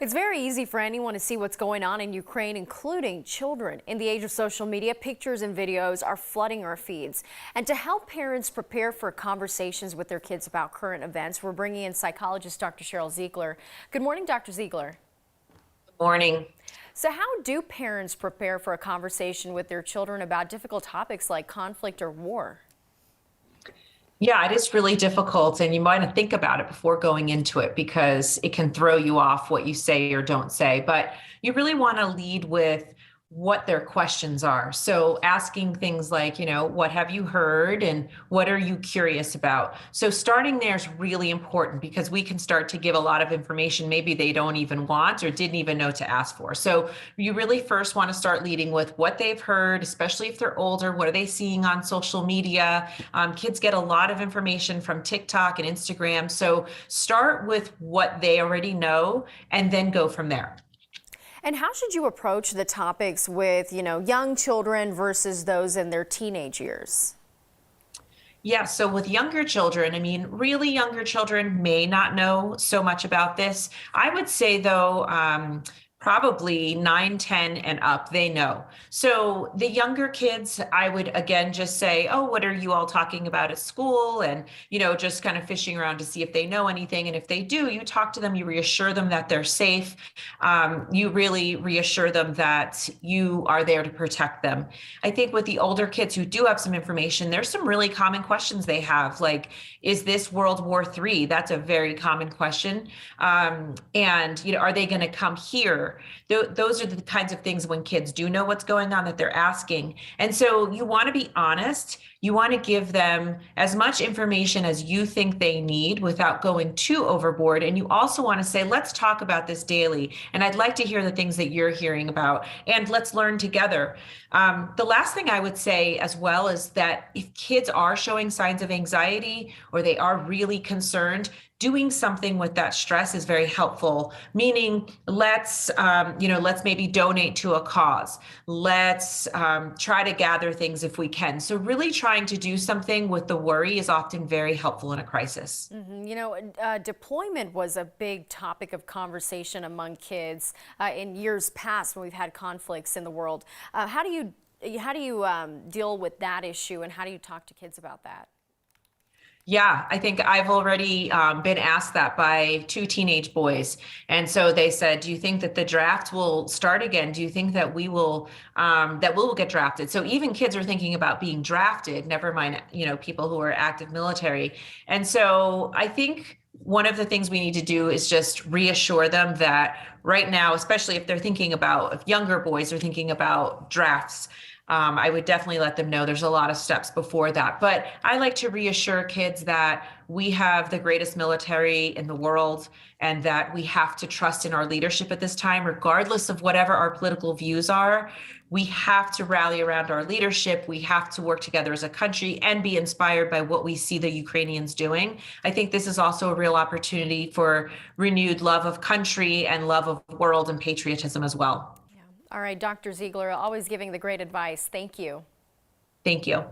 It's very easy for anyone to see what's going on in Ukraine, including children. In the age of social media, pictures and videos are flooding our feeds. And to help parents prepare for conversations with their kids about current events, we're bringing in psychologist Dr. Sheryl Ziegler. Good morning, Dr. Ziegler. Good morning. So how do parents prepare for a conversation with their children about difficult topics like conflict or war? Yeah, it is really difficult, and you might want to think about it before going into it because it can throw you off what you say or don't say. But you really want to lead with what their questions are. So asking things like, what have you heard and what are you curious about? So starting there is really important because we can start to give a lot of information maybe they don't even want or didn't even know to ask for. So you really first want to start leading with what they've heard, especially if they're older. What are they seeing on social media? Kids get a lot of information from TikTok and Instagram. So start with what they already know and then go from there. And how should you approach the topics with, young children versus those in their teenage years? Yeah, so with younger children, really younger children may not know so much about this. I would say, though, probably 9, 10, and up, they know. So the younger kids, I would again just say, oh, what are you all talking about at school? And, just kind of fishing around to see if they know anything. And if they do, you talk to them, you reassure them that they're safe. You really reassure them that you are there to protect them. I think with the older kids who do have some information, there's some really common questions they have, like, is this World War III? That's a very common question. And, are they going to come here? Those are the kinds of things when kids do know what's going on that they're asking. And so you want to be honest. You want to give them as much information as you think they need without going too overboard. And you also want to say, let's talk about this daily. And I'd like to hear the things that you're hearing about, and let's learn together. The last thing I would say as well is that if kids are showing signs of anxiety or they are really concerned, doing something with that stress is very helpful. Meaning, let's maybe donate to a cause. Let's try to gather things if we can. So really trying to do something with the worry is often very helpful in a crisis. Deployment was a big topic of conversation among kids in years past when we've had conflicts in the world. How do you deal with that issue, and how do you talk to kids about that? Yeah, I think I've already been asked that by 2 teenage boys. And so they said, do you think that the draft will start again? Do you think that we will get drafted? So even kids are thinking about being drafted, never mind, people who are active military. And so I think one of the things we need to do is just reassure them that right now, especially if younger boys are thinking about drafts, I would definitely let them know there's a lot of steps before that. But I like to reassure kids that we have the greatest military in the world and that we have to trust in our leadership at this time, regardless of whatever our political views are. We have to rally around our leadership. We have to work together as a country and be inspired by what we see the Ukrainians doing. I think this is also a real opportunity for renewed love of country and love of the world and patriotism as well. All right, Dr. Ziegler, always giving the great advice. Thank you. Thank you.